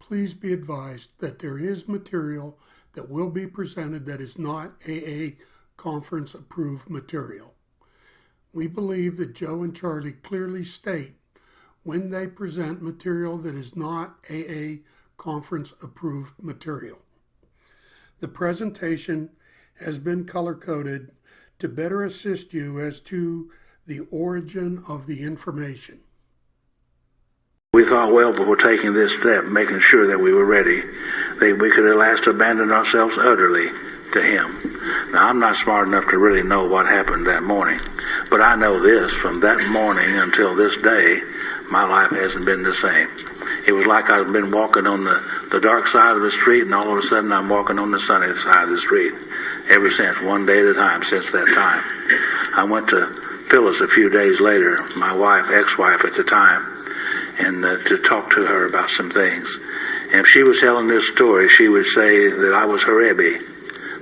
please be advised that there is material that will be presented that is not AA conference approved material. We believe that Joe and Charlie clearly state when they present material that is not AA conference approved material. The presentation has been color-coded to better assist you as to the origin of the information. We thought well before taking this step, making sure that we were ready, that we could at last abandon ourselves utterly to Him. Now, I'm not smart enough to really know what happened that morning, but I know this: from that morning until this day, my life hasn't been the same. It was like I've been walking on the dark side of the street, and all of a sudden I'm walking on the sunny side of the street. Ever since, one day at a time, since that time. I went to Phyllis a few days later, my wife, ex-wife at the time, and to talk to her about some things. And if she was telling this story, she would say that I was her Ebby.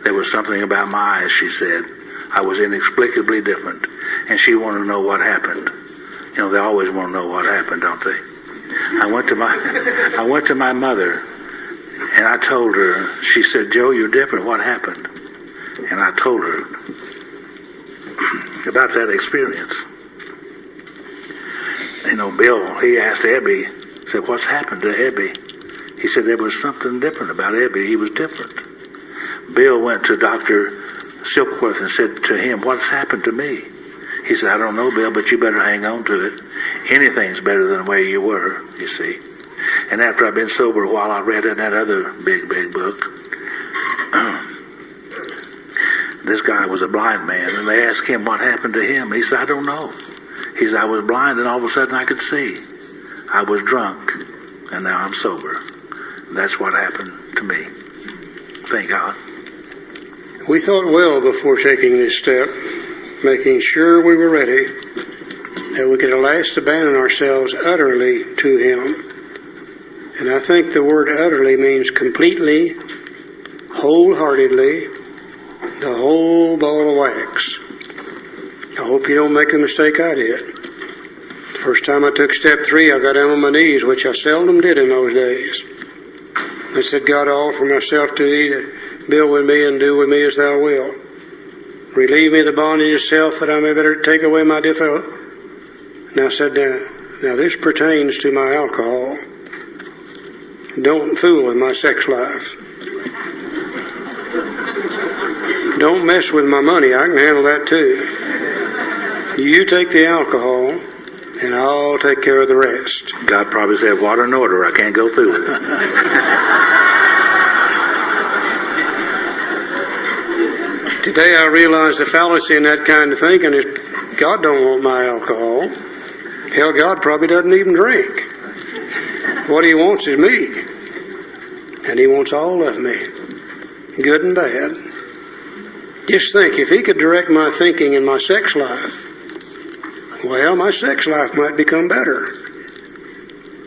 There was something about my eyes, she said. I was inexplicably different, and she wanted to know what happened. You know, they always want to know what happened, don't they? I went to my mother, and I told her. She said, "Joe, you're different. What happened?" And I told her about that experience. You know, Bill, he asked Ebby, said, "What's happened to Ebby?" He said there was something different about Ebby. He was different. Bill went to Dr. Silkworth and said to him, "What's happened to me?" He said, "I don't know, Bill, but you better hang on to it. Anything's better than the way you were, you see." And after I've been sober a while, I read in that other big book. This guy was a blind man, and they asked him what happened to him. He said, "I don't know." He said, "I was blind, and all of a sudden I could see. I was drunk, and now I'm sober." That's what happened to me. Thank God. We thought well before taking this step, making sure we were ready, that we could at last abandon ourselves utterly to Him. And I think the word utterly means completely, wholeheartedly, the whole ball of wax. I hope you don't make the mistake I did. The first time I took step 3, I got down on my knees, which I seldom did in those days. I said, "God, I offer myself to Thee to build with me and do with me as Thou wilt. Relieve me of the bondage of self, that I may better take away my defect." And I said, now this pertains to my alcohol. Don't fool with my sex life. Don't mess with my money. I can handle that too. You take the alcohol, and I'll take care of the rest. God probably said, "Water in order. I can't go through it." Today I realize the fallacy in that kind of thinking is God don't want my alcohol. Hell, God probably doesn't even drink. What He wants is me. And He wants all of me, good and bad. Just think, if He could direct my thinking in my sex life, well, my sex life might become better.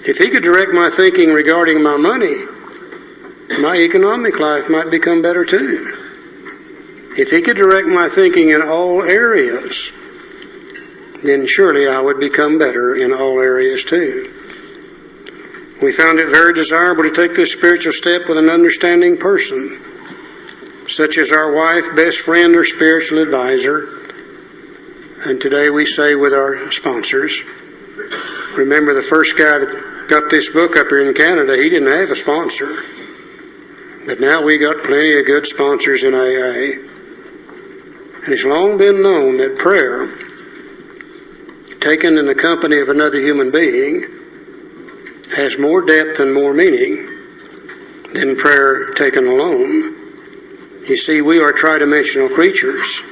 If He could direct my thinking regarding my money, my economic life might become better too. If He could direct my thinking in all areas, then surely I would become better in all areas too. We found it very desirable to take this spiritual step with an understanding person, such as our wife, best friend, or spiritual advisor. And today we say with our sponsors. Remember, the first guy that got this book up here in Canada, he didn't have a sponsor. But now we got plenty of good sponsors in AA. And it's long been known that prayer, taken in the company of another human being, has more depth and more meaning than prayer taken alone. You see, we are tridimensional creatures.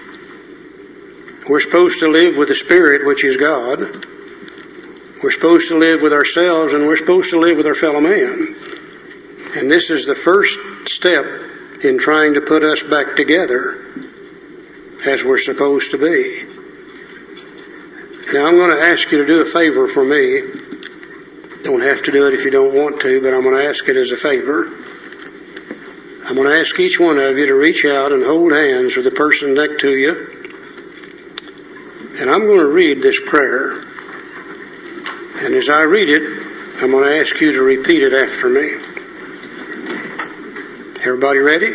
We're supposed to live with the Spirit, which is God. We're supposed to live with ourselves, and we're supposed to live with our fellow man. And this is the first step in trying to put us back together as we're supposed to be. Now, I'm going to ask you to do a favor for me. Don't have to do it if you don't want to, but I'm going to ask it as a favor. I'm going to ask each one of you to reach out and hold hands with the person next to you. And I'm going to read this prayer. And as I read it, I'm going to ask you to repeat it after me. Everybody ready?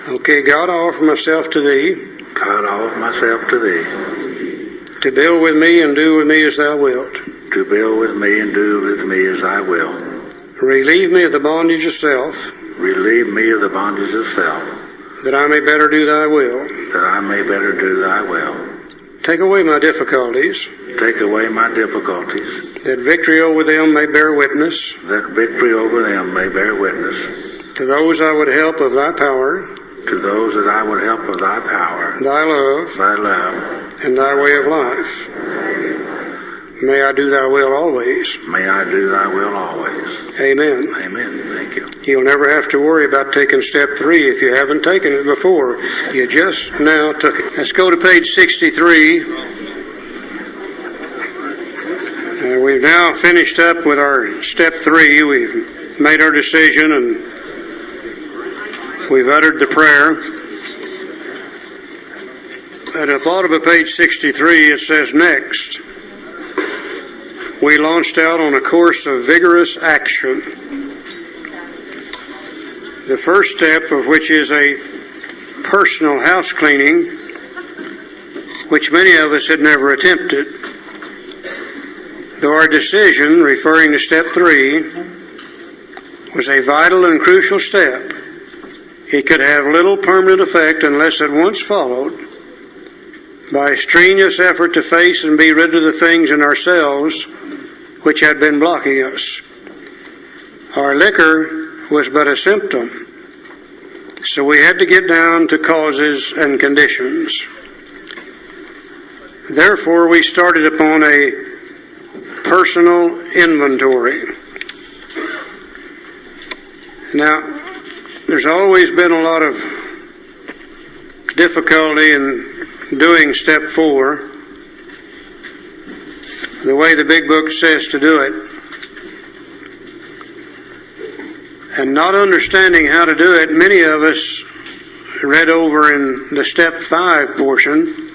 Okay, God, I offer myself to Thee. God, I offer myself to Thee. To build with me and do with me as Thou wilt. To build with me and do with me as I will. Relieve me of the bondage of self. Relieve me of the bondage of self. That I may better do Thy will. That I may better do Thy will. Take away my difficulties. Take away my difficulties. That victory over them may bear witness. That victory over them may bear witness. To those I would help of Thy power. To those that I would help of Thy power. Thy love. Thy love. And Thy way of life. May I do Thy will always. May I do Thy will always. Amen. Amen. Thank you. You'll never have to worry about taking step 3 if you haven't taken it before. You just now took it. Let's go to page 63. We've now finished up with our step 3. We've made our decision and we've uttered the prayer. At the bottom of page 63 it says, next, we launched out on a course of vigorous action. The first step of which is a personal house cleaning, which many of us had never attempted. Though our decision, referring to step 3, was a vital and crucial step, it could have little permanent effect unless at once followed by a strenuous effort to face and be rid of the things in ourselves which had been blocking us. Our liquor was but a symptom, so we had to get down to causes and conditions. Therefore, we started upon a personal inventory. Now, there's always been a lot of difficulty in doing step 4, the way the big book says to do it, and not understanding how to do it. Many of us read over in the step 5 portion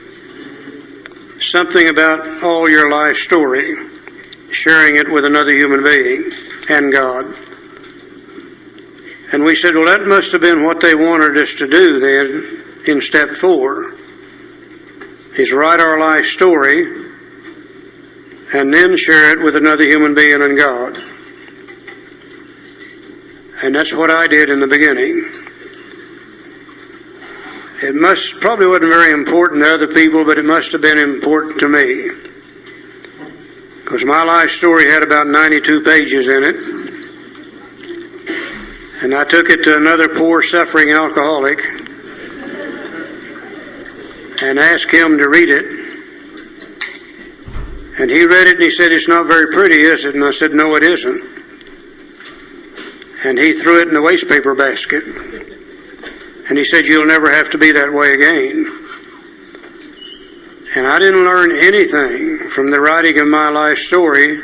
something about all your life story, sharing it with another human being and God. And we said, well, that must have been what they wanted us to do then in step 4, is write our life story and then share it with another human being and God. And that's what I did in the beginning. It probably wasn't very important to other people, but it must have been important to me. Because my life story had about 92 pages in it. And I took it to another poor, suffering alcoholic and asked him to read it. And he read it and he said, it's not very pretty, is it? And I said, no, it isn't. And he threw it in the waste paper basket. And he said, you'll never have to be that way again. And I didn't learn anything from the writing of my life story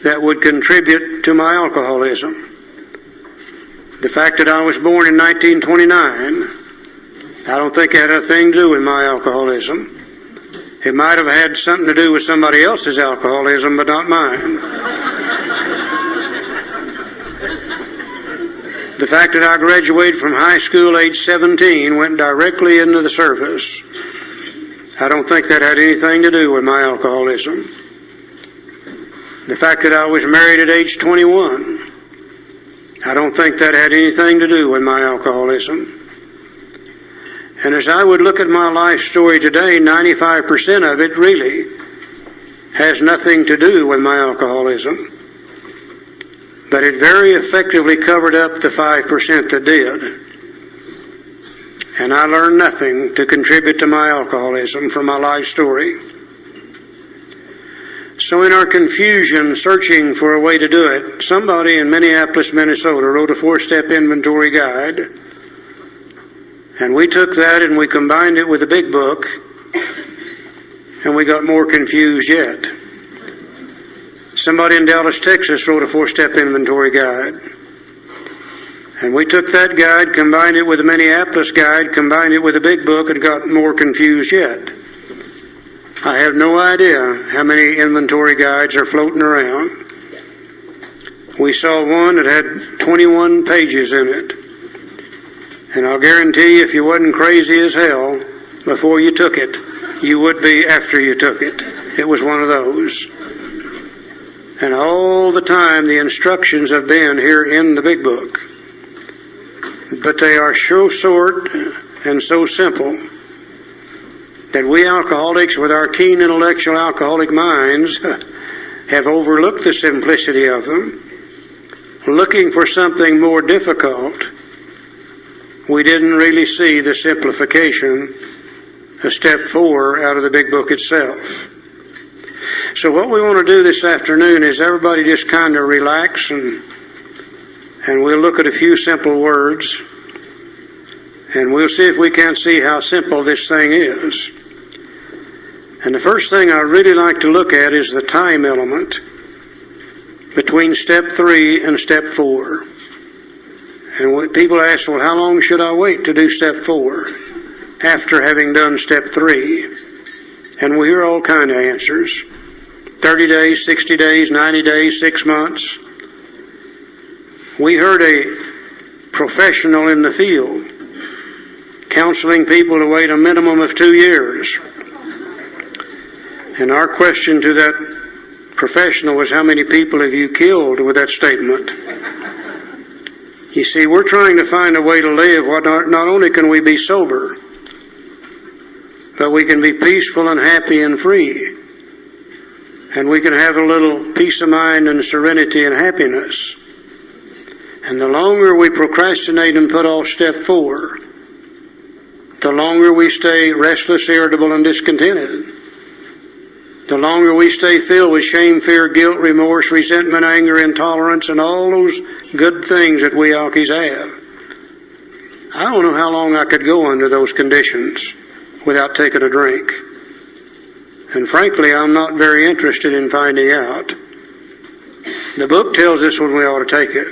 that would contribute to my alcoholism. The fact that I was born in 1929, I don't think it had a thing to do with my alcoholism. It might have had something to do with somebody else's alcoholism, but not mine. The fact that I graduated from high school age 17, went directly into the service, I don't think that had anything to do with my alcoholism. The fact that I was married at age 21, I don't think that had anything to do with my alcoholism. And as I would look at my life story today, 95% of it really has nothing to do with my alcoholism. But it very effectively covered up the 5% that did. And I learned nothing to contribute to my alcoholism from my life story. So in our confusion, searching for a way to do it, somebody in Minneapolis, Minnesota wrote a 4-step inventory guide. And we took that and we combined it with the big book, and we got more confused yet. Somebody in Dallas, Texas wrote a 4-step inventory guide. And we took that guide, combined it with the Minneapolis guide, combined it with the big book, and got more confused yet. I have no idea how many inventory guides are floating around. We saw one that had 21 pages in it. And I'll guarantee you, if you wasn't crazy as hell before you took it, you would be after you took it. It was one of those. And all the time the instructions have been here in the big book. But they are so short and so simple that we alcoholics with our keen intellectual alcoholic minds have overlooked the simplicity of them. Looking for something more difficult, we didn't really see the simplification of step 4 out of the big book itself. So what we want to do this afternoon is everybody just kind of relax and we'll look at a few simple words and we'll see if we can't see how simple this thing is. And the first thing I really like to look at is the time element between step 3 and step 4. And people ask, well, how long should I wait to do step 4 after having done step 3? And we hear all kind of answers. 30 days, 60 days, 90 days, 6 months. We heard a professional in the field counseling people to wait a minimum of 2 years. And our question to that professional was, how many people have you killed with that statement? You see, we're trying to find a way to live what not only can we be sober, but we can be peaceful and happy and free. And we can have a little peace of mind and serenity and happiness. And the longer we procrastinate and put off step 4, the longer we stay restless, irritable, and discontented. The longer we stay filled with shame, fear, guilt, remorse, resentment, anger, intolerance, and all those good things that we alkies have. I don't know how long I could go under those conditions without taking a drink. And frankly, I'm not very interested in finding out. The book tells us when we ought to take it.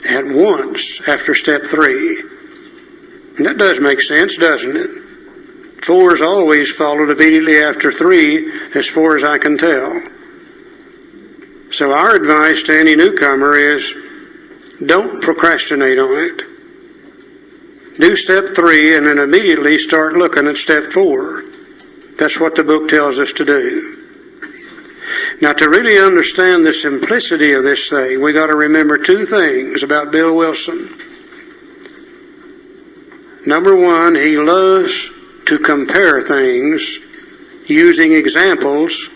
At once after step 3. And that does make sense, doesn't it? 4 is always followed immediately after 3, as far as I can tell. So our advice to any newcomer is, don't procrastinate on it. Do step 3 and then immediately start looking at step 4. That's what the book tells us to do. Now, to really understand the simplicity of this thing, we got to remember 2 things about Bill Wilson. Number 1, he loves to compare things using examples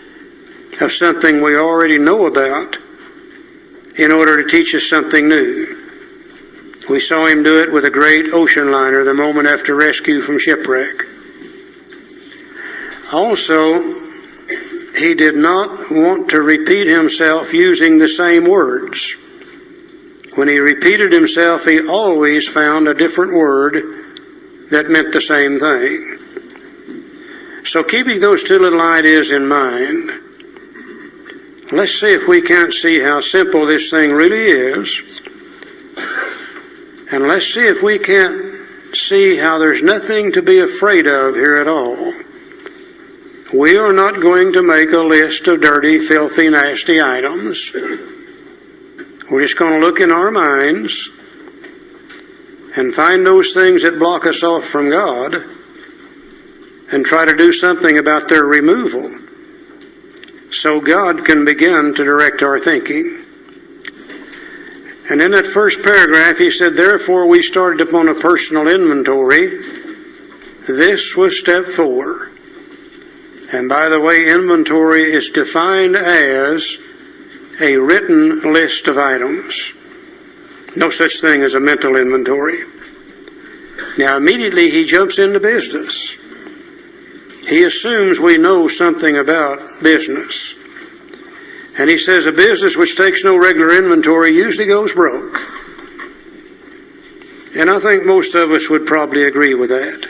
of something we already know about in order to teach us something new. We saw him do it with a great ocean liner the moment after rescue from shipwreck. Also, he did not want to repeat himself using the same words. When he repeated himself, he always found a different word that meant the same thing. So keeping those 2 little ideas in mind, let's see if we can't see how simple this thing really is. And let's see if we can't see how there's nothing to be afraid of here at all. We are not going to make a list of dirty, filthy, nasty items. We're just going to look in our minds and find those things that block us off from God and try to do something about their removal so God can begin to direct our thinking. And in that first paragraph, he said, therefore we started upon a personal inventory. This was step 4. And by the way, inventory is defined as a written list of items. No such thing as a mental inventory. Now immediately he jumps into business. He assumes we know something about business. And he says a business which takes no regular inventory usually goes broke. And I think most of us would probably agree with that.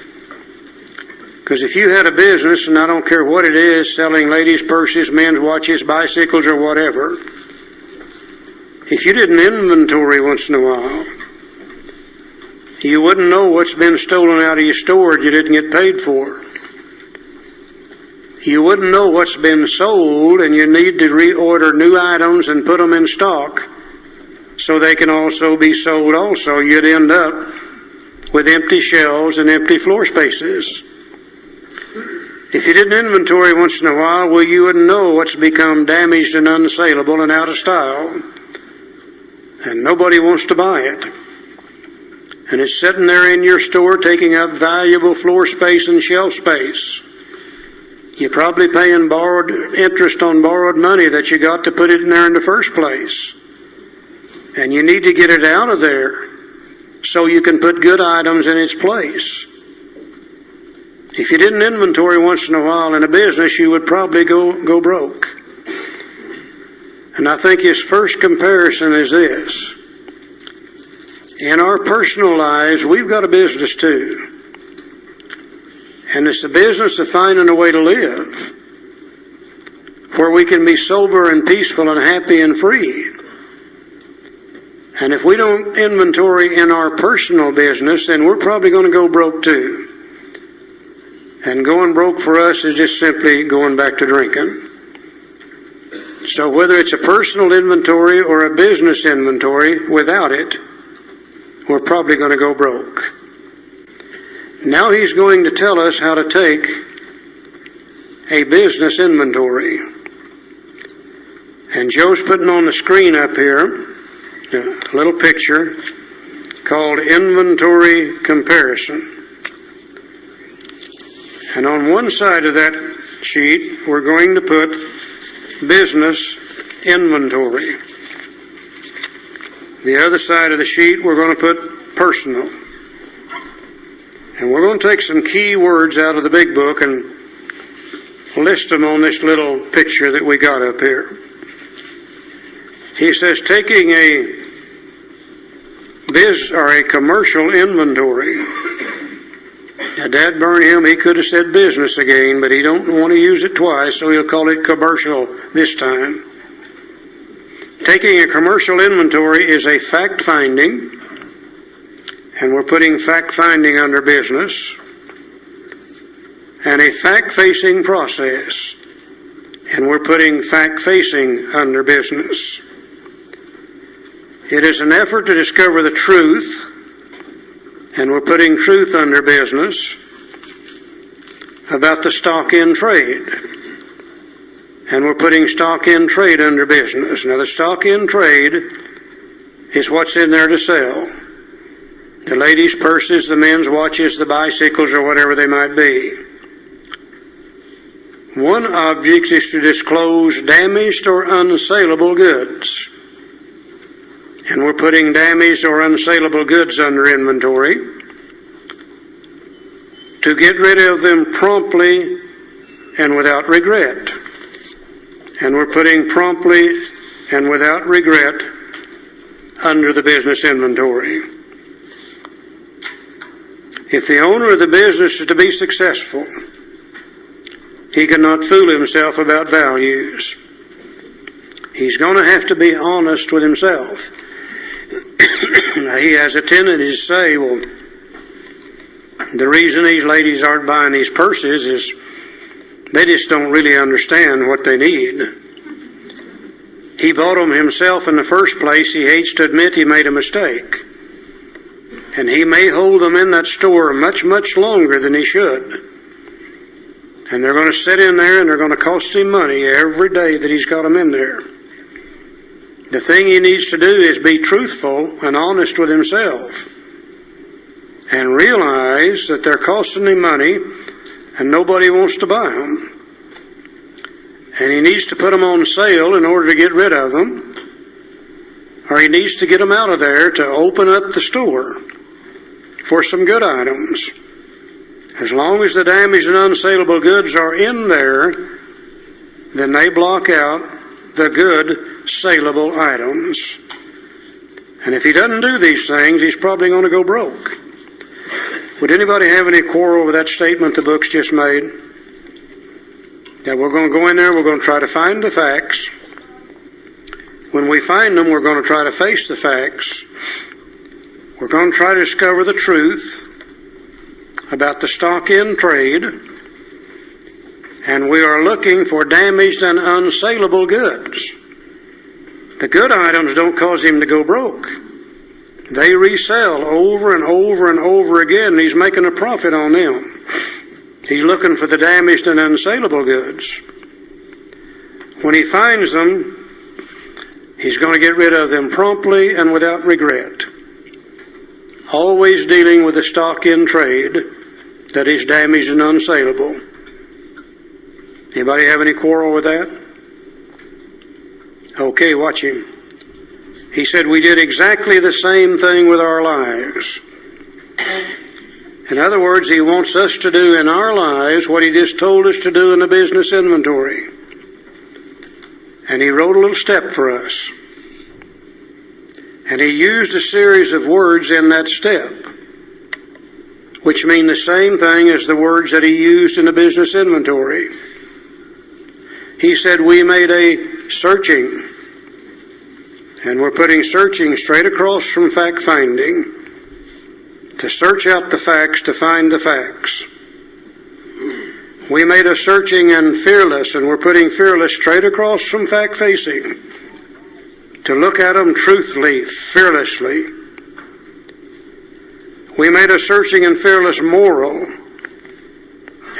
Because if you had a business, and I don't care what it is, selling ladies' purses, men's watches, bicycles, or whatever, if you didn't inventory once in a while, you wouldn't know what's been stolen out of your store you didn't get paid for. You wouldn't know what's been sold and you need to reorder new items and put them in stock so they can also be sold also. You'd end up with empty shelves and empty floor spaces. If you didn't inventory once in a while, well, you wouldn't know what's become damaged and unsaleable and out of style. And nobody wants to buy it. And it's sitting there in your store taking up valuable floor space and shelf space. You're probably paying borrowed interest on borrowed money that you got to put it in there in the first place. And you need to get it out of there so you can put good items in its place. If you didn't inventory once in a while in a business, you would probably go broke. And I think his first comparison is this. In our personal lives, we've got a business too. And it's the business of finding a way to live where we can be sober and peaceful and happy and free. And if we don't inventory in our personal business, then we're probably going to go broke too. And going broke for us is just simply going back to drinking. So whether it's a personal inventory or a business inventory, without it, we're probably going to go broke. Now he's going to tell us how to take a business inventory. And Joe's putting on the screen up here a little picture called Inventory Comparison. And on one side of that sheet, we're going to put business inventory. The other side of the sheet, we're going to put personal. And we're going to take some key words out of the big book and list them on this little picture that we got up here. He says taking a commercial inventory. Now, Dad burned him, he could have said business again, but he don't want to use it twice, so he'll call it commercial this time. Taking a commercial inventory is a fact-finding, and we're putting fact-finding under business, and a fact-facing process, and we're putting fact-facing under business. It is an effort to discover the truth, and we're putting truth under business, about the stock in trade. And we're putting stock in trade under business. Now the stock in trade is what's in there to sell. The ladies' purses, the men's watches, the bicycles, or whatever they might be. One object is to disclose damaged or unsaleable goods. And we're putting damaged or unsaleable goods under inventory to get rid of them promptly and without regret. And we're putting promptly and without regret under the business inventory. If the owner of the business is to be successful, he cannot fool himself about values. He's going to have to be honest with himself. Now, he has a tendency to say, well, the reason these ladies aren't buying these purses is they just don't really understand what they need. He bought them himself in the first place. He hates to admit he made a mistake. And he may hold them in that store much, much longer than he should. And they're going to sit in there and they're going to cost him money every day that he's got them in there. The thing he needs to do is be truthful and honest with himself and realize that they're costing him money and nobody wants to buy them. And he needs to put them on sale in order to get rid of them, or he needs to get them out of there to open up the store for some good items. As long as the damaged and unsaleable goods are in there, then they block out the good, saleable items. And if he doesn't do these things, he's probably going to go broke. Would anybody have any quarrel with that statement the book's just made? That we're going to go in there, we're going to try to find the facts. When we find them, we're going to try to face the facts. We're going to try to discover the truth about the stock in trade. And we are looking for damaged and unsaleable goods. The good items don't cause him to go broke. They resell over and over and over again, and he's making a profit on them. He's looking for the damaged and unsaleable goods. When he finds them, he's going to get rid of them promptly and without regret. Always dealing with the stock in trade that is damaged and unsaleable. Anybody have any quarrel with that? Okay, watch him. He said we did exactly the same thing with our lives. In other words, he wants us to do in our lives what he just told us to do in the business inventory. And he wrote a little step for us. And he used a series of words in that step, which mean the same thing as the words that he used in the business inventory. He said we made a searching, and we're putting searching straight across from fact-finding, to search out the facts, to find the facts. We made a searching and fearless, and we're putting fearless straight across from fact-facing, to look at them truthfully, fearlessly. We made a searching and fearless moral,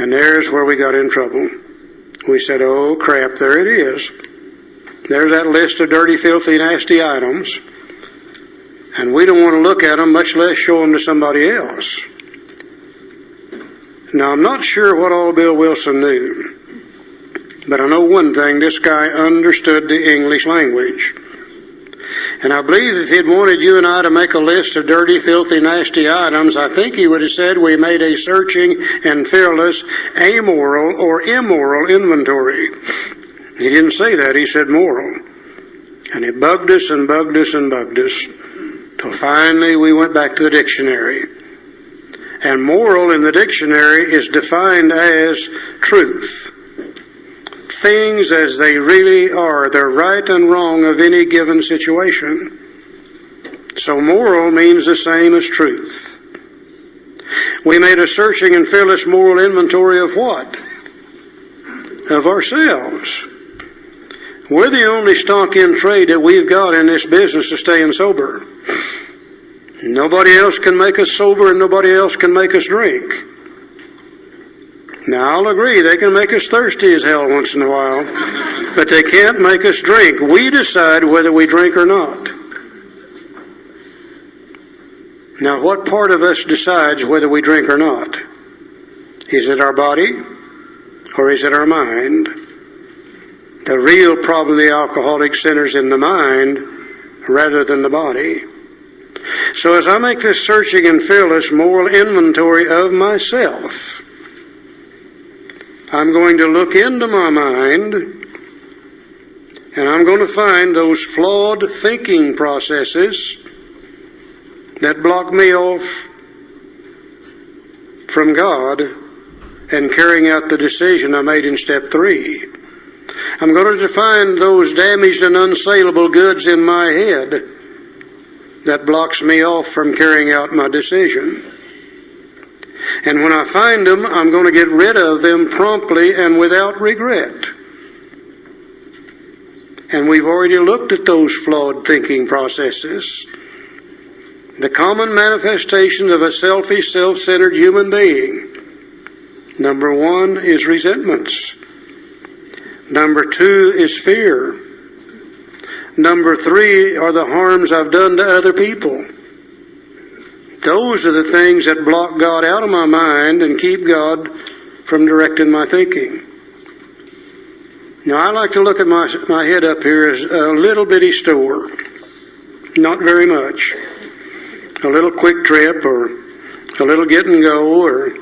and there's where we got in trouble. We said, oh crap, there it is. There's that list of dirty, filthy, nasty items. And we don't want to look at them, much less show them to somebody else. Now, I'm not sure what all Bill Wilson knew, but I know one thing, this guy understood the English language. And I believe if he'd wanted you and I to make a list of dirty, filthy, nasty items, I think he would have said we made a searching and fearless, amoral or immoral inventory. He didn't say that, he said moral. And it bugged us and bugged us and bugged us, till finally we went back to the dictionary. And moral in the dictionary is defined as truth. Things as they really are, the right and wrong of any given situation. So moral means the same as truth. We made a searching and fearless moral inventory of what? Of ourselves. We're the only stock in trade that we've got in this business of staying sober. Nobody else can make us sober and nobody else can make us drink. Now, I'll agree, they can make us thirsty as hell once in a while, but they can't make us drink. We decide whether we drink or not. Now, what part of us decides whether we drink or not? Is it our body or is it our mind? The real problem of the alcoholic centers in the mind rather than the body. So as I make this searching and fearless moral inventory of myself, I'm going to look into my mind and I'm going to find those flawed thinking processes that block me off from God and carrying out the decision I made in step 3. I'm going to define those damaged and unsaleable goods in my head that blocks me off from carrying out my decision. And when I find them, I'm going to get rid of them promptly and without regret. And we've already looked at those flawed thinking processes. The common manifestations of a selfish, self-centered human being. Number 1 is resentments. Number 2 is fear. Number 3 are the harms I've done to other people. Those are the things that block God out of my mind and keep God from directing my thinking. Now, I like to look at my head up here as a little bitty store. Not very much. A little quick trip or a little get and go, or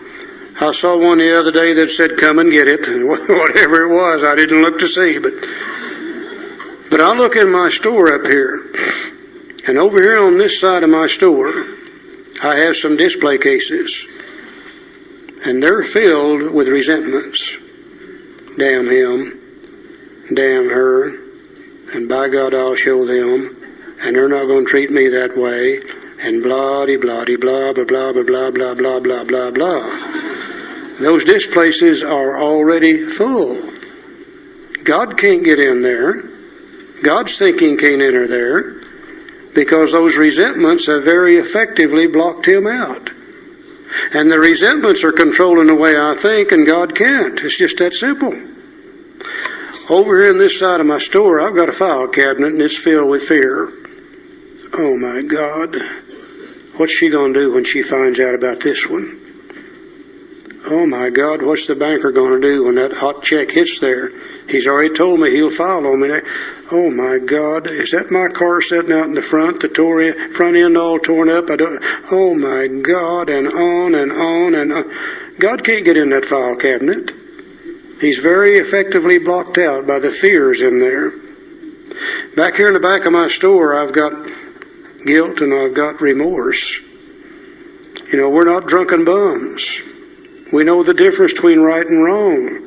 I saw one the other day that said, come and get it. And whatever it was, I didn't look to see. But I look in my store up here. And over here on this side of my store, I have some display cases, and they're filled with resentments. Damn him, damn her, and by God I'll show them, and they're not going to treat me that way, and blah-de-blah-de-blah, blah, blah, blah, blah, blah, blah, blah, blah. Those displays are already full. God can't get in there. God's thinking can't enter there because those resentments have very effectively blocked him out. And the resentments are controlling the way I think, and God can't. It's just that simple. Over here on this side of my store, I've got a file cabinet, and it's filled with fear. Oh my God. What's she going to do when she finds out about this one? Oh my God, what's the banker going to do when that hot check hits there? He's already told me he'll file on me. Oh my God, is that my car sitting out in the front, the front end all torn up? Oh my God, and on and on and on. God can't get in that file cabinet. He's very effectively blocked out by the fears in there. Back here in the back of my store, I've got guilt and I've got remorse. You know, we're not drunken bums. We know the difference between right and wrong.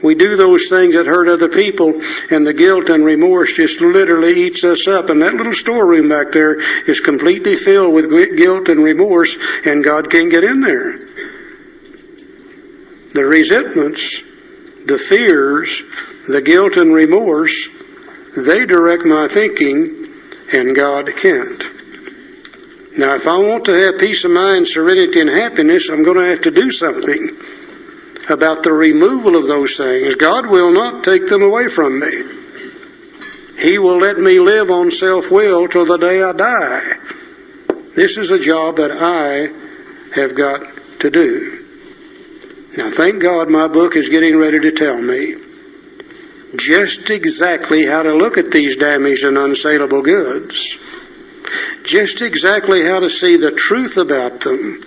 We do those things that hurt other people, and the guilt and remorse just literally eats us up. And that little storeroom back there is completely filled with guilt and remorse, and God can't get in there. The resentments, the fears, the guilt and remorse, they direct my thinking, and God can't. Now, if I want to have peace of mind, serenity, and happiness, I'm going to have to do something about the removal of those things. God will not take them away from me. He will let me live on self-will till the day I die. This is a job that I have got to do. Now, thank God my book is getting ready to tell me just exactly how to look at these damaged and unsaleable goods. Just exactly how to see the truth about them.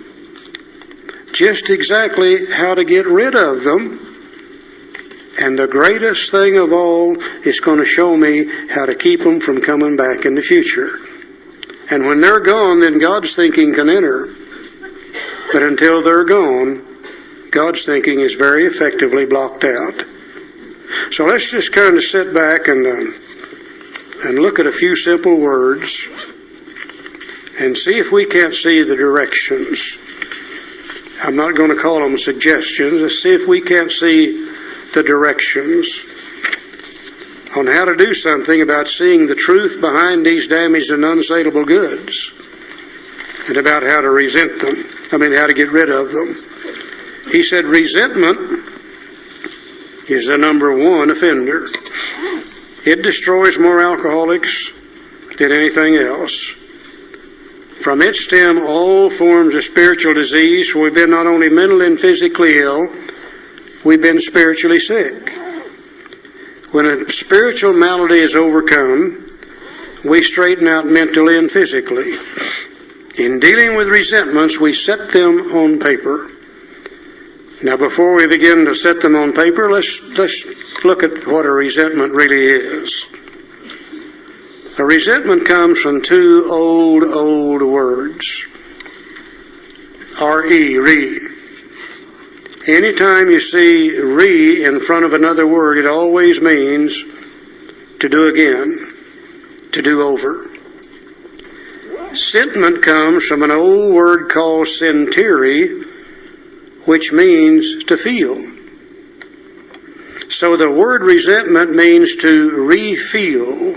Just exactly how to get rid of them. And the greatest thing of all is going to show me how to keep them from coming back in the future. And when they're gone, then God's thinking can enter. But until they're gone, God's thinking is very effectively blocked out. So let's just kind of sit back and look at a few simple words and see if we can't see the directions. I'm not going to call them suggestions. Let's see if we can't see the directions on how to do something about seeing the truth behind these damaged and unsaleable goods, and about how to how to get rid of them. He said resentment is the number one offender. It destroys more alcoholics than anything else. From it stem all forms of spiritual disease, for we've been not only mentally and physically ill, we've been spiritually sick. When a spiritual malady is overcome, we straighten out mentally and physically. In dealing with resentments, we set them on paper. Now, before we begin to set them on paper, let's look at what a resentment really is. A resentment comes from two old words. re. Anytime you see re in front of another word, it always means to do again, to do over. Sentiment comes from an old word called sentire, which means to feel. So the word resentment means to re-feel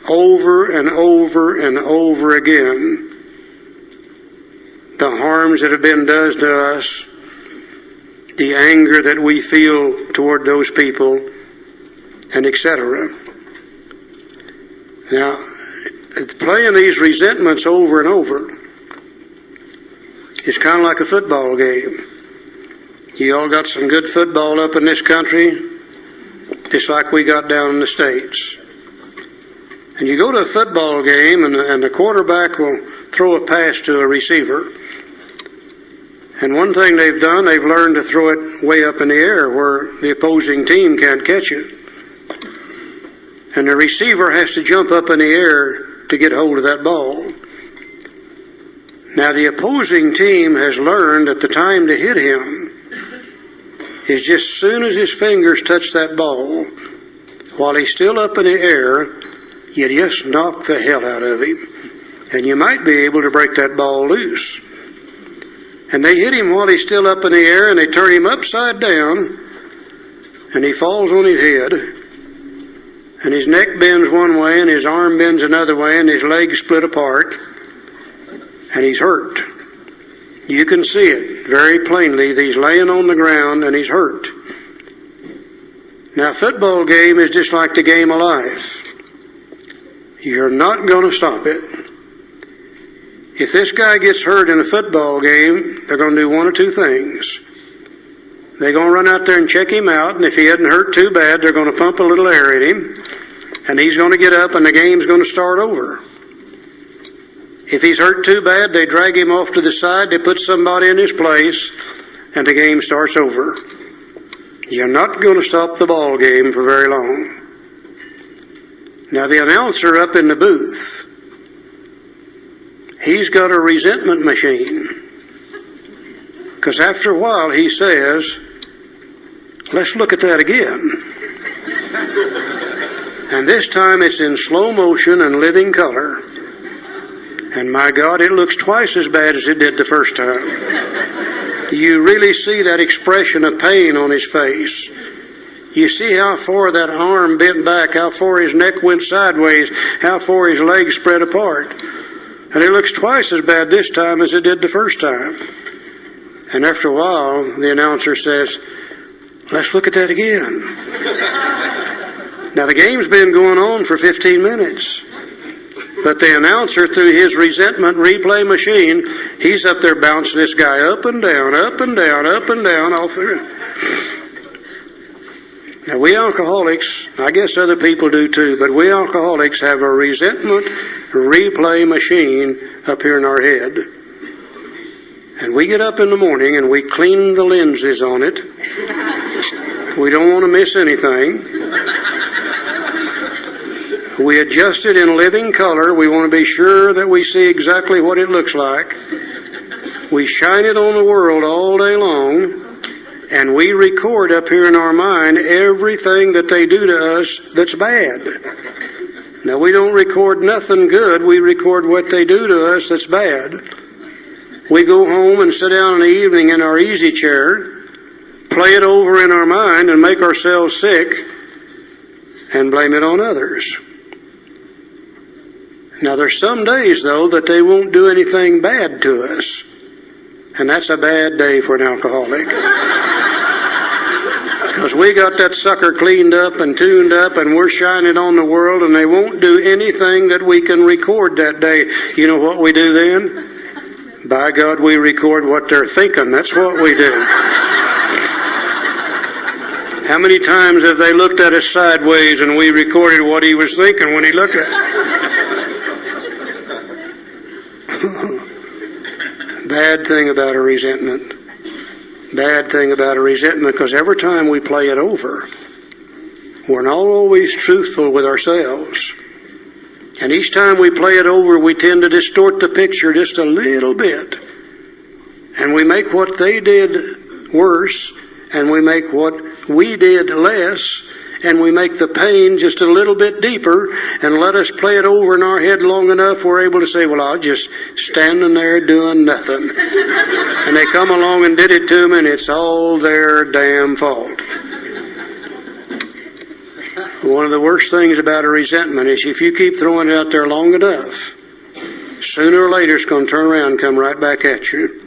over and over and over again the harms that have been done to us, the anger that we feel toward those people, and etc. Now, playing these resentments over and over is kind of like a football game. You all got some good football up in this country, just like we got down in the States. And you go to a football game, and the quarterback will throw a pass to a receiver. And one thing they've done, they've learned to throw it way up in the air where the opposing team can't catch it. And the receiver has to jump up in the air to get hold of that ball. Now, the opposing team has learned that the time to hit him is just as soon as his fingers touch that ball, while he's still up in the air, you just knock the hell out of him. And you might be able to break that ball loose. And they hit him while he's still up in the air, and they turn him upside down, and he falls on his head, and his neck bends one way and his arm bends another way and his legs split apart, and he's hurt. You can see it very plainly. He's laying on the ground and he's hurt. Now, a football game is just like the game of life. You're not going to stop it. If this guy gets hurt in a football game, they're going to do one or two things. They're going to run out there and check him out, and if he hadn't hurt too bad, they're going to pump a little air at him, and he's going to get up and the game's going to start over. If he's hurt too bad, they drag him off to the side, they put somebody in his place, and the game starts over. You're not going to stop the ball game for very long. Now, the announcer up in the booth, he's got a resentment machine. Because after a while he says, let's look at that again. And this time it's in slow motion and living color. And my God, it looks twice as bad as it did the first time. You really see that expression of pain on his face. You see how far that arm bent back, how far his neck went sideways, how far his legs spread apart. And it looks twice as bad this time as it did the first time. And after a while, the announcer says, let's look at that again. Now, the game's been going on for 15 minutes. But the announcer, through his resentment replay machine, he's up there bouncing this guy up and down, up and down, up and down, all through. Now, we alcoholics, I guess other people do too, but we alcoholics have a resentment replay machine up here in our head. And we get up in the morning and we clean the lenses on it. We don't want to miss anything. We adjust it in living color. We want to be sure that we see exactly what it looks like. We shine it on the world all day long. And we record up here in our mind everything that they do to us that's bad. Now, we don't record nothing good. We record what they do to us that's bad. We go home and sit down in the evening in our easy chair, play it over in our mind and make ourselves sick and blame it on others. Now, there's some days, though, that they won't do anything bad to us. And that's a bad day for an alcoholic. Because we got that sucker cleaned up and tuned up and we're shining on the world and they won't do anything that we can record that day. You know what we do then? By God, we record what they're thinking. That's what we do. How many times have they looked at us sideways and we recorded what he was thinking when he looked at us? Bad thing about a resentment. Bad thing about a resentment, because every time we play it over, we're not always truthful with ourselves. And each time we play it over, we tend to distort the picture just a little bit. And we make what they did worse, and we make what we did less, and we make the pain just a little bit deeper, and let us play it over in our head long enough, we're able to say, well, I'll just standing there doing nothing. And they come along and did it to me, and it's all their damn fault. One of the worst things about a resentment is if you keep throwing it out there long enough, sooner or later it's going to turn around and come right back at you.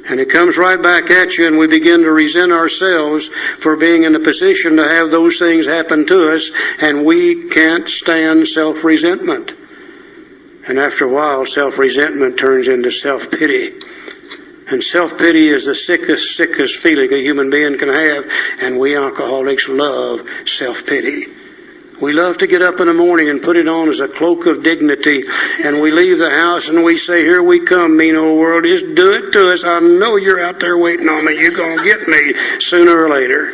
And it comes right back at you, and we begin to resent ourselves for being in a position to have those things happen to us, and we can't stand self-resentment. And after a while, self-resentment turns into self-pity. And self-pity is the sickest feeling a human being can have, and we alcoholics love self-pity. We love to get up in the morning and put it on as a cloak of dignity, and we leave the house and we say, here we come, mean old world, just do it to us. I know you're out there waiting on me. You're going to get me sooner or later.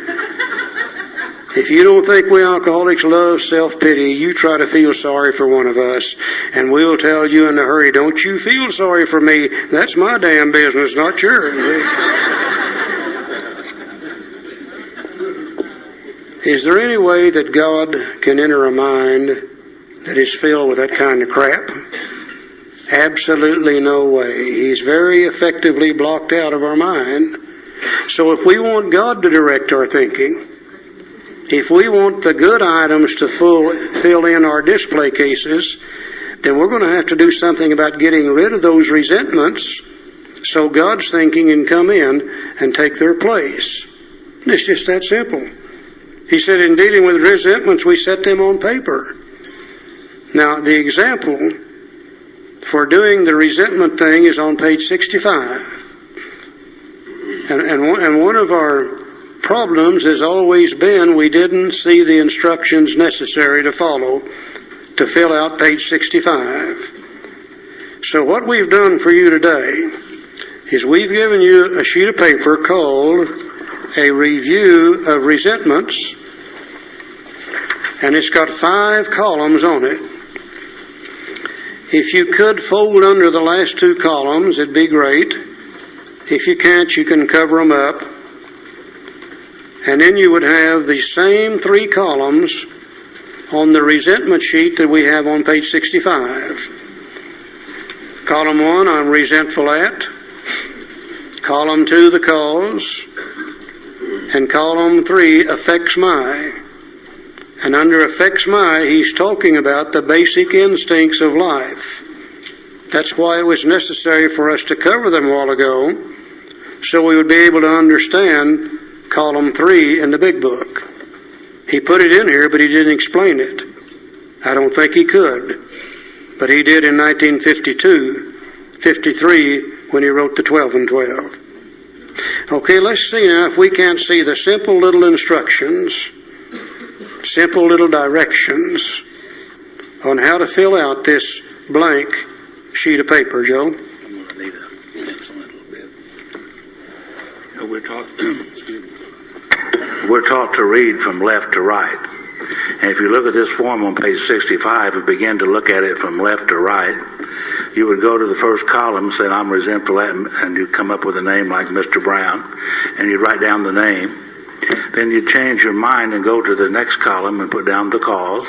If you don't think we alcoholics love self-pity, you try to feel sorry for one of us, and we'll tell you in a hurry, don't you feel sorry for me. That's my damn business, not yours. Is there any way that God can enter a mind that is filled with that kind of crap? Absolutely no way. He's very effectively blocked out of our mind. So if we want God to direct our thinking, If we want the good items to fill in our display cases, then we're going to have to do something about getting rid of those resentments so God's thinking can come in and take their place. And it's just that simple. He said in dealing with resentments, we set them on paper. Now, the example for doing the resentment thing is on page 65. And one of our problems has always been we didn't see the instructions necessary to follow to fill out page 65. So what we've done for you today is we've given you a sheet of paper called a review of resentments, and it's got 5 columns on it. If you could fold under the last 2 columns, it'd be great. If you can't, you can cover them up. And then you would have the same 3 columns on the resentment sheet that we have on page 65. Column 1, I'm resentful at. Column 2, the cause. And column 3, affects my. And under affects my, he's talking about the basic instincts of life. That's why it was necessary for us to cover them a while ago, so we would be able to understand column 3 in the big book. He put it in here, but he didn't explain it. I don't think he could, but he did in 1953, when he wrote the 12 and 12. Okay, let's see now if we can't see the simple little instructions, simple little directions on how to fill out this blank sheet of paper, Joe. I'm going to need a pencil a little bit. We're taught to read from left to right. And if you look at this form on page 65 and begin to look at it from left to right, you would go to the first column, say, I'm resentful at, and you'd come up with a name like Mr. Brown, and you'd write down the name. Then you'd change your mind and go to the next column and put down the cause.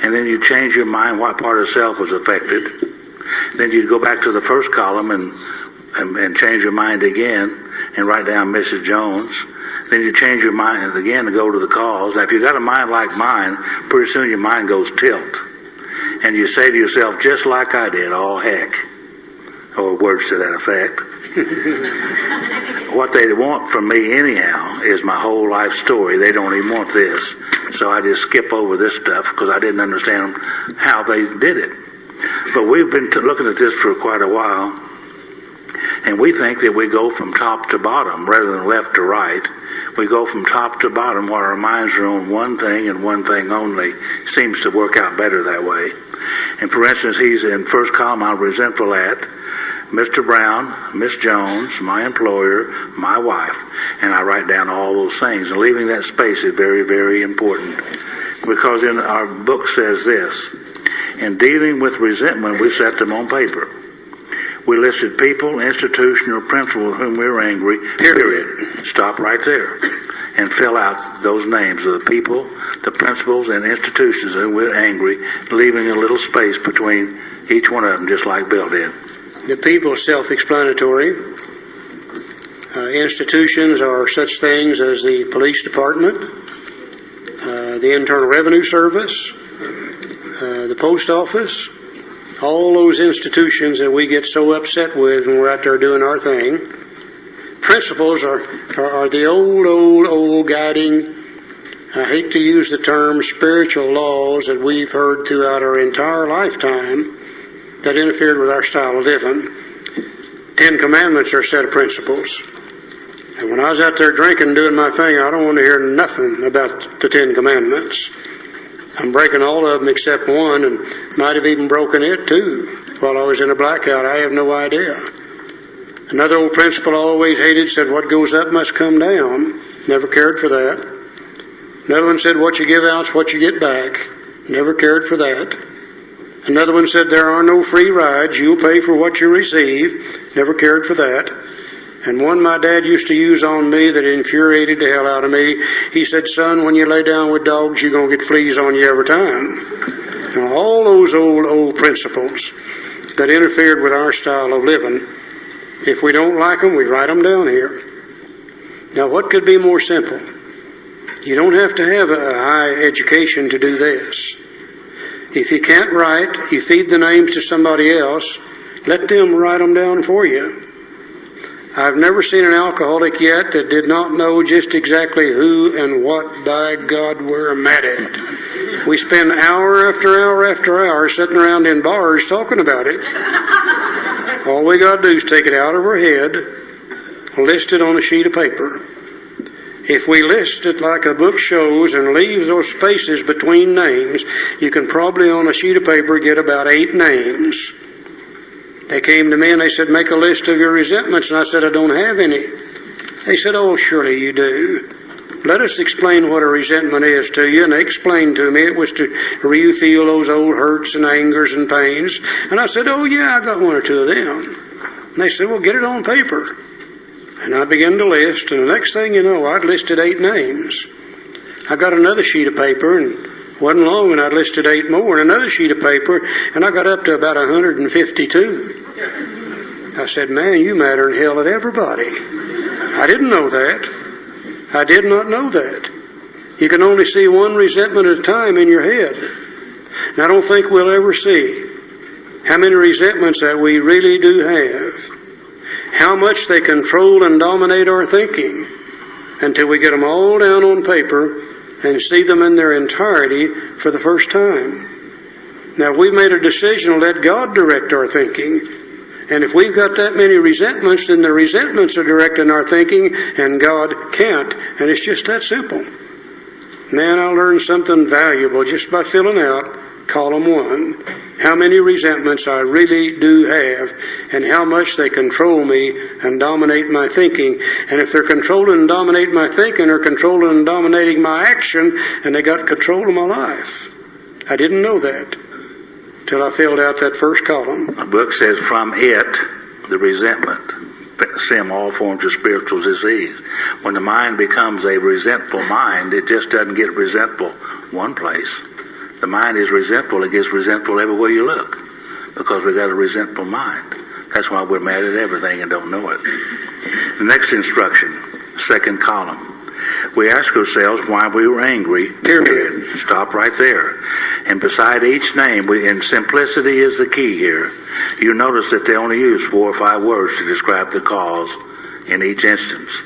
And then you'd change your mind what part of self was affected. Then you'd go back to the first column and change your mind again and write down Mrs. Jones. Then you change your mind again and go to the cause. Now, if you got a mind like mine, pretty soon your mind goes tilt. And you say to yourself, just like I did, oh heck. Or words to that effect. What they want from me anyhow is my whole life story. They don't even want this. So I just skip over this stuff because I didn't understand how they did it. But we've been looking at this for quite a while. And we think that we go from top to bottom rather than left to right. We go from top to bottom where our minds are on one thing and one thing only. Seems to work out better that way. And for instance, he's in first column, I'm resentful at Mr. Brown, Miss Jones, my employer, my wife. And I write down all those things. And leaving that space is very, very important. Because in our book says this, in dealing with resentment, we set them on paper. We listed people, institution, or principle with whom we were angry, period. Stop right there and fill out those names of the people, the principles, and institutions with whom we're angry, leaving a little space between each one of them, just like Bill did. The people is self-explanatory. Institutions are such things as the police department, the Internal Revenue Service, the post office, all those institutions that we get so upset with when we're out there doing our thing. Principles are the old guiding, I hate to use the term spiritual laws that we've heard throughout our entire lifetime that interfered with our style of living. 10 Commandments are a set of principles. And when I was out there drinking, doing my thing, I don't want to hear nothing about the 10 Commandments. I'm breaking all of them except one, and might have even broken it too while I was in a blackout. I have no idea. Another old principle I always hated said, what goes up must come down. Never cared for that. Another one said, what you give out's what you get back. Never cared for that. Another one said, there are no free rides. You'll pay for what you receive. Never cared for that. And one my dad used to use on me that infuriated the hell out of me. He said, son, when you lay down with dogs, you're going to get fleas on you every time. And all those old principles that interfered with our style of living, if we don't like them, we write them down here. Now, what could be more simple? You don't have to have a high education to do this. If you can't write, you feed the names to somebody else. Let them write them down for you. I've never seen an alcoholic yet that did not know just exactly who and what, by God, we're mad at. We spend hour after hour after hour sitting around in bars talking about it. All we got to do is take it out of our head, list it on a sheet of paper. If we list it like a book shows and leave those spaces between names, you can probably on a sheet of paper get about 8 names. They came to me and they said, make a list of your resentments. And I said, I don't have any. They said, oh, surely you do. Let us explain what a resentment is to you. And they explained to me it was to re-feel those old hurts and angers and pains. And I said, oh, yeah, I got 1 or 2 of them. And they said, well, get it on paper. And I began to list, and the next thing you know, I'd listed 8 names. I got another sheet of paper, and wasn't long when I'd listed 8 more, and another sheet of paper, and I got up to about 152. I said, man, you madder than hell than everybody. I didn't know that. I did not know that. You can only see one resentment at a time in your head. And I don't think we'll ever see how many resentments that we really do have. How much they control and dominate our thinking until we get them all down on paper and see them in their entirety for the first time. Now, we've made a decision to let God direct our thinking. And if we've got that many resentments, then the resentments are directing our thinking and God can't. And it's just that simple. Man, I learned something valuable just by filling out column 1. How many resentments I really do have, and how much they control me and dominate my thinking. And if they're controlling and dominating my thinking, or controlling and dominating my action, and they got control of my life. I didn't know that till I filled out that first column. The book says, from it, the resentment, stem all forms of spiritual disease. When the mind becomes a resentful mind, it just doesn't get resentful one place. The mind is resentful. It gets resentful everywhere you look because we got a resentful mind. That's why we're mad at everything and don't know it. The next instruction, second column. We ask ourselves why we were angry, period. Stop right there. And beside each name, and simplicity is the key here, you notice that they only use 4 or 5 words to describe the cause in each instance.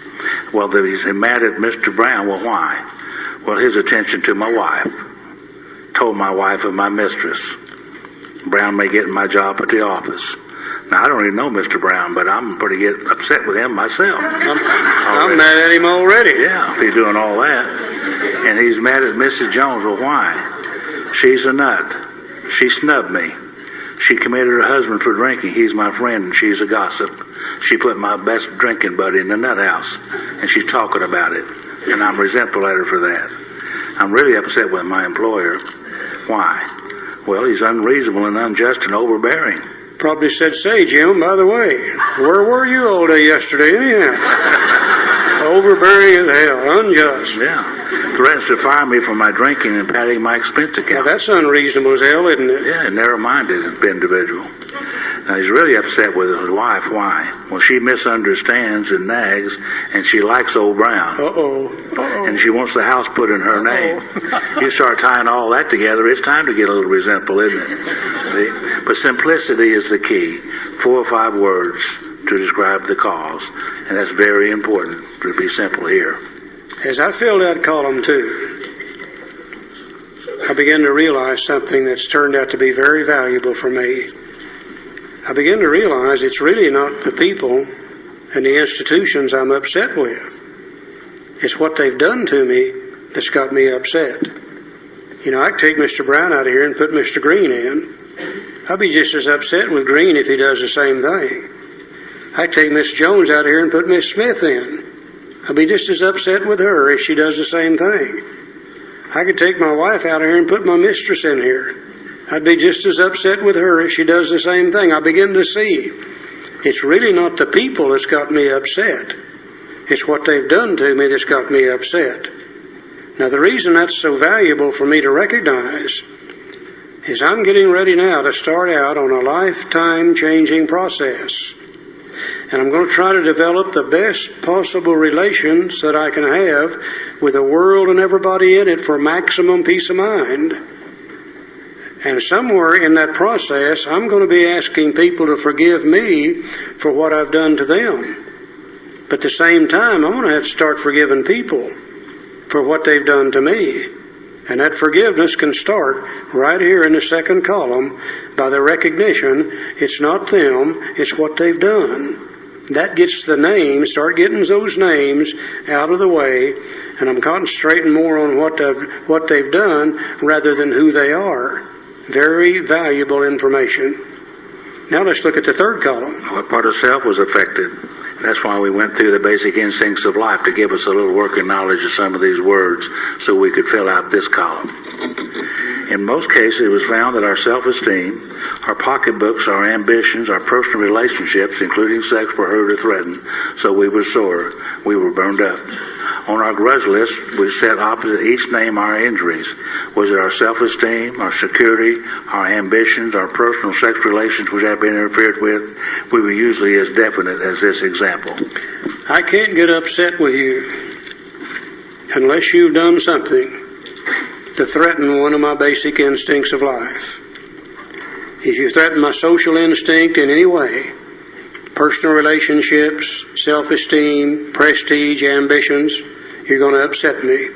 Well, he's mad at Mr. Brown. Well, why? Well, his attention to my wife. Told my wife of my mistress. Brown may get my job at the office. Now, I don't even know Mr. Brown, but I'm pretty upset with him myself. I'm mad at him already. Yeah, if he's doing all that. And he's mad at Mrs. Jones. Well, why? She's a nut. She snubbed me. She committed her husband for drinking. He's my friend, and she's a gossip. She put my best drinking buddy in the nut house, and she's talking about it. And I'm resentful at her for that. I'm really upset with my employer. Why? Well, he's unreasonable and unjust and overbearing. Probably said, say, Jim, by the way, where were you all day yesterday anyhow? Overbearing as hell, unjust. Yeah. Threatens to fire me for my drinking and padding my expense account. Now, that's unreasonable as hell, isn't it? Yeah, narrow-minded individual. Now, he's really upset with his wife. Why? Well, she misunderstands and nags, and she likes old Brown. Uh-oh. And she wants the house put in her name. You start tying all that together, it's time to get a little resentful, isn't it? See? But simplicity is the key. 4 or 5 words to describe the cause. And that's very important to be simple here. As I filled out column 2, I began to realize something that's turned out to be very valuable for me. I began to realize it's really not the people and the institutions I'm upset with. It's what they've done to me that's got me upset. You know, I could take Mr. Brown out of here and put Mr. Green in. I'd be just as upset with Green if he does the same thing. I could take Miss Jones out of here and put Miss Smith in. I'd be just as upset with her if she does the same thing. I could take my wife out of here and put my mistress in here. I'd be just as upset with her if she does the same thing. I begin to see it's really not the people that's got me upset. It's what they've done to me that's got me upset. Now, the reason that's so valuable for me to recognize is I'm getting ready now to start out on a lifetime changing process. And I'm going to try to develop the best possible relations that I can have with the world and everybody in it for maximum peace of mind. And somewhere in that process, I'm going to be asking people to forgive me for what I've done to them. But at the same time, I'm going to have to start forgiving people for what they've done to me. And that forgiveness can start right here in the second column by the recognition it's not them, it's what they've done. That gets the names, start getting those names out of the way, and I'm concentrating more on what they've done rather than who they are. Very valuable information. Now let's look at the third column. What part of self was affected? That's why we went through the basic instincts of life, to give us a little working knowledge of some of these words so we could fill out this column. In most cases, it was found that our self-esteem, our pocketbooks, our ambitions, our personal relationships, including sex, were hurt or threatened, so we were sore, we were burned up. On our grudge list, we set opposite each name our injuries. Was it our self-esteem, our security, our ambitions, our personal sex relations which have been interfered with? We were usually as definite as this example. I can't get upset with you unless you've done something to threaten one of my basic instincts of life. If you threaten my social instinct in any way, personal relationships, self-esteem, prestige, ambitions, you're going to upset me.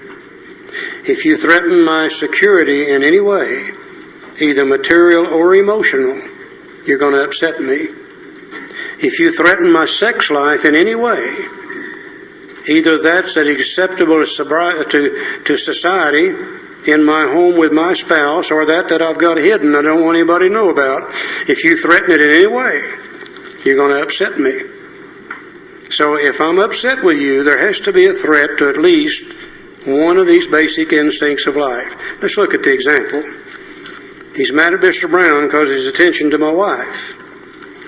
If you threaten my security in any way, either material or emotional, you're going to upset me. If you threaten my sex life in any way, either that's acceptable to society in my home with my spouse, or that I've got hidden I don't want anybody to know about, if you threaten it in any way, you're going to upset me. So if I'm upset with you, there has to be a threat to at least one of these basic instincts of life. Let's look at the example. He's mad at Mr. Brown because of his attention to my wife.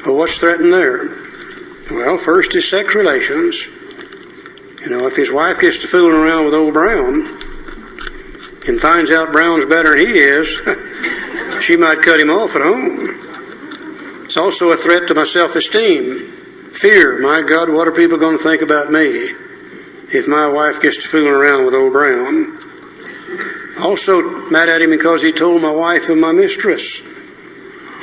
Well, what's threatened there? Well, first is sex relations. You know, if his wife gets to fooling around with old Brown and finds out Brown's better than he is, she might cut him off at home. It's also a threat to my self-esteem. Fear, my God, what are people going to think about me if my wife gets to fooling around with old Brown? Also mad at him because he told my wife and my mistress.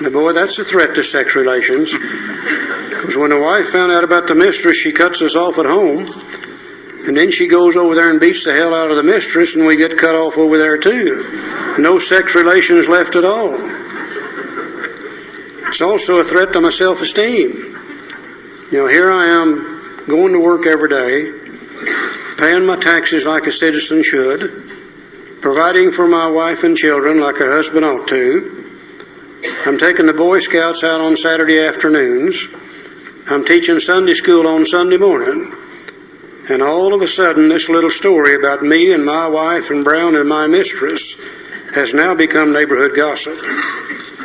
Now, boy, that's a threat to sex relations. Because when the wife found out about the mistress, she cuts us off at home. And then she goes over there and beats the hell out of the mistress, and we get cut off over there too. No sex relations left at all. It's also a threat to my self-esteem. You know, here I am going to work every day, paying my taxes like a citizen should, providing for my wife and children like a husband ought to. I'm taking the Boy Scouts out on Saturday afternoons. I'm teaching Sunday school on Sunday morning. And all of a sudden, this little story about me and my wife and Brown and my mistress has now become neighborhood gossip.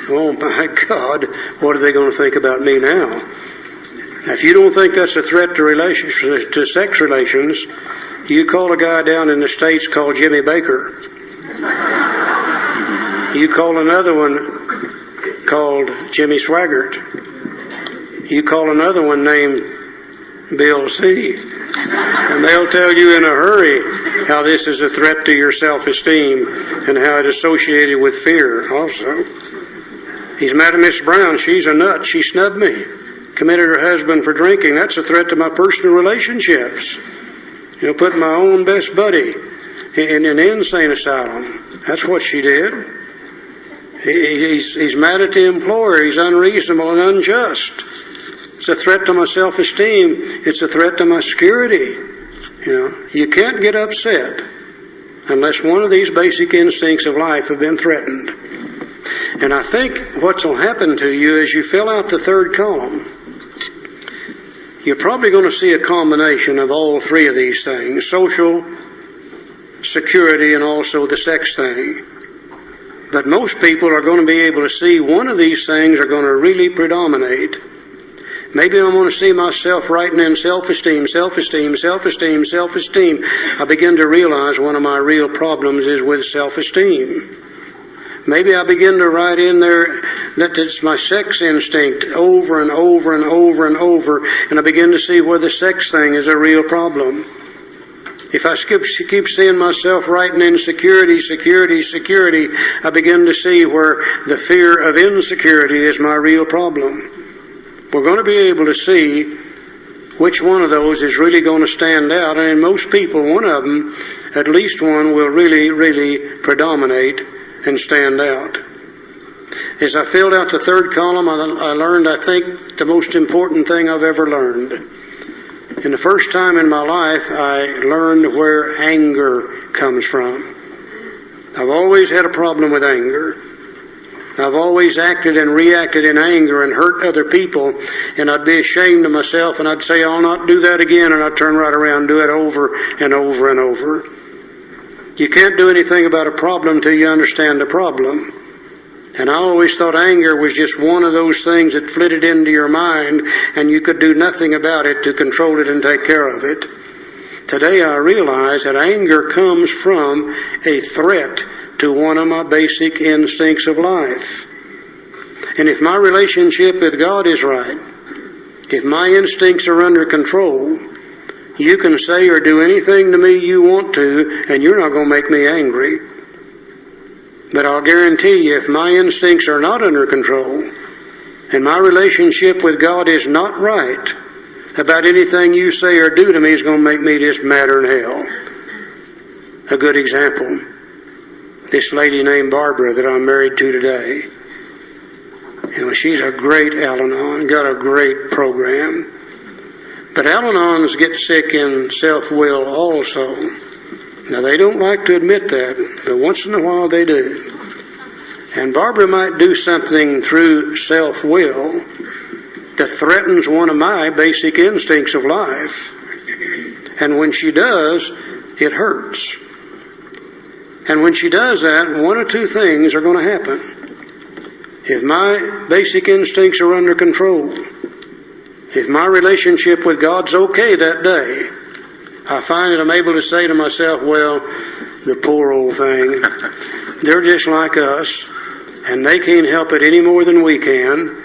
Oh my God, what are they going to think about me now? Now, if you don't think that's a threat to sex relations, you call a guy down in the States called Jimmy Baker. You call another one called Jimmy Swaggart. You call another one named Bill C. And they'll tell you in a hurry how this is a threat to your self-esteem and how it is associated with fear also. He's mad at Miss Brown. She's a nut. She snubbed me. Committed her husband for drinking. That's a threat to my personal relationships. You know, putting my own best buddy in an insane asylum. That's what she did. He's mad at the employer. He's unreasonable and unjust. It's a threat to my self-esteem. It's a threat to my security. You know, you can't get upset unless one of these basic instincts of life have been threatened. And I think what will happen to you as you fill out the third column, you're probably going to see a combination of all three of these things: social, security, and also the sex thing. But most people are going to be able to see one of these things are going to really predominate. Maybe I'm going to see myself writing in self-esteem, self-esteem, self-esteem, self-esteem. I begin to realize one of my real problems is with self-esteem. Maybe I begin to write in there that it's my sex instinct over and over and over and over, and I begin to see where the sex thing is a real problem. If I keep seeing myself writing insecurity, security, security, I begin to see where the fear of insecurity is my real problem. We're going to be able to see which one of those is really going to stand out, and in most people, one of them, at least one, will really, really predominate and stand out. As I filled out the third column, I learned, I think, the most important thing I've ever learned. And the first time in my life, I learned where anger comes from. I've always had a problem with anger. I've always acted and reacted in anger and hurt other people, and I'd be ashamed of myself, and I'd say, I'll not do that again, and I'd turn right around and do it over and over and over. You can't do anything about a problem till you understand the problem. And I always thought anger was just one of those things that flitted into your mind, and you could do nothing about it to control it and take care of it. Today I realize that anger comes from a threat to one of my basic instincts of life. And if my relationship with God is right, if my instincts are under control, you can say or do anything to me you want to, and you're not going to make me angry. But I'll guarantee you, if my instincts are not under control, and my relationship with God is not right, about anything you say or do to me is going to make me just madder than hell. A good example, this lady named Barbara that I'm married to today. You know, she's a great Al-Anon, got a great program. But Al-Anons get sick in self-will also. Now, they don't like to admit that, but once in a while they do. And Barbara might do something through self-will that threatens one of my basic instincts of life. And when she does, it hurts. And when she does that, one or two things are going to happen. If my basic instincts are under control, if my relationship with God's okay that day, I find that I'm able to say to myself, well, the poor old thing, they're just like us, and they can't help it any more than we can,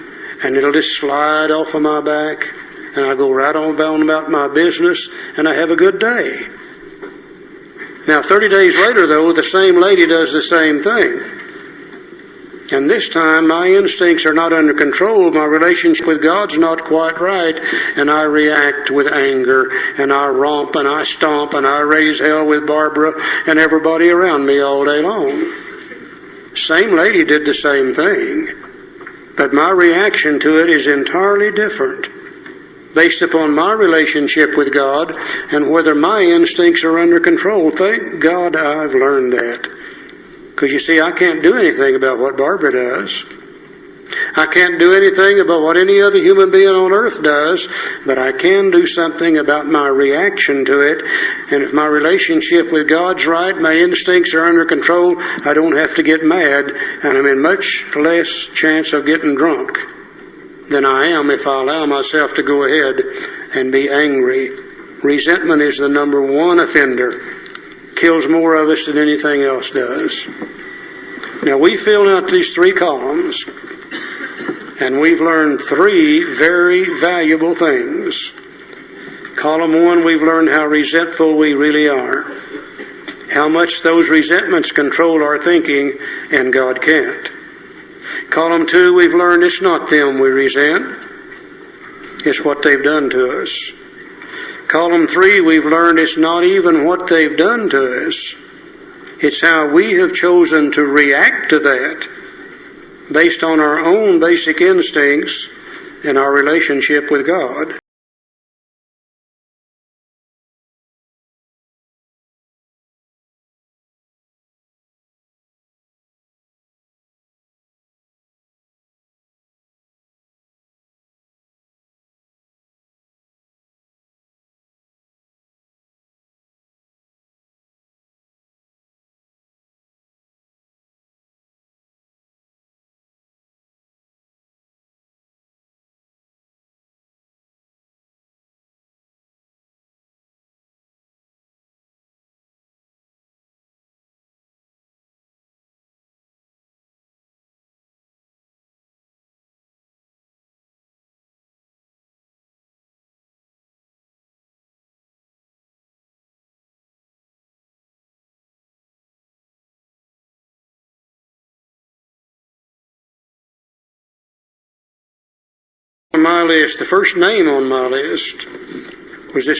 and it'll just slide off of my back, and I go right on about my business, and I have a good day. Now, 30 days later, though, the same lady does the same thing. And this time, my instincts are not under control. My relationship with God's not quite right. And I react with anger. And I romp and I stomp and I raise hell with Barbara and everybody around me all day long. Same lady did the same thing. But my reaction to it is entirely different, based upon my relationship with God and whether my instincts are under control. Thank God I've learned that. Because you see, I can't do anything about what Barbara does. I can't do anything about what any other human being on earth does, but I can do something about my reaction to it. And if my relationship with God's right, my instincts are under control, I don't have to get mad, and I'm in much less chance of getting drunk than I am if I allow myself to go ahead and be angry. Resentment is the number one offender. Kills more of us than anything else does. Now, we filled out these three columns, and we've learned three very valuable things. Column one, we've learned how resentful we really are, how much those resentments control our thinking, and God can't. Column two, we've learned it's not them we resent, it's what they've done to us. Column three, we've learned it's not even what they've done to us. It's how we have chosen to react to that based on our own basic instincts and our relationship with God. On my list, the first name on my list was this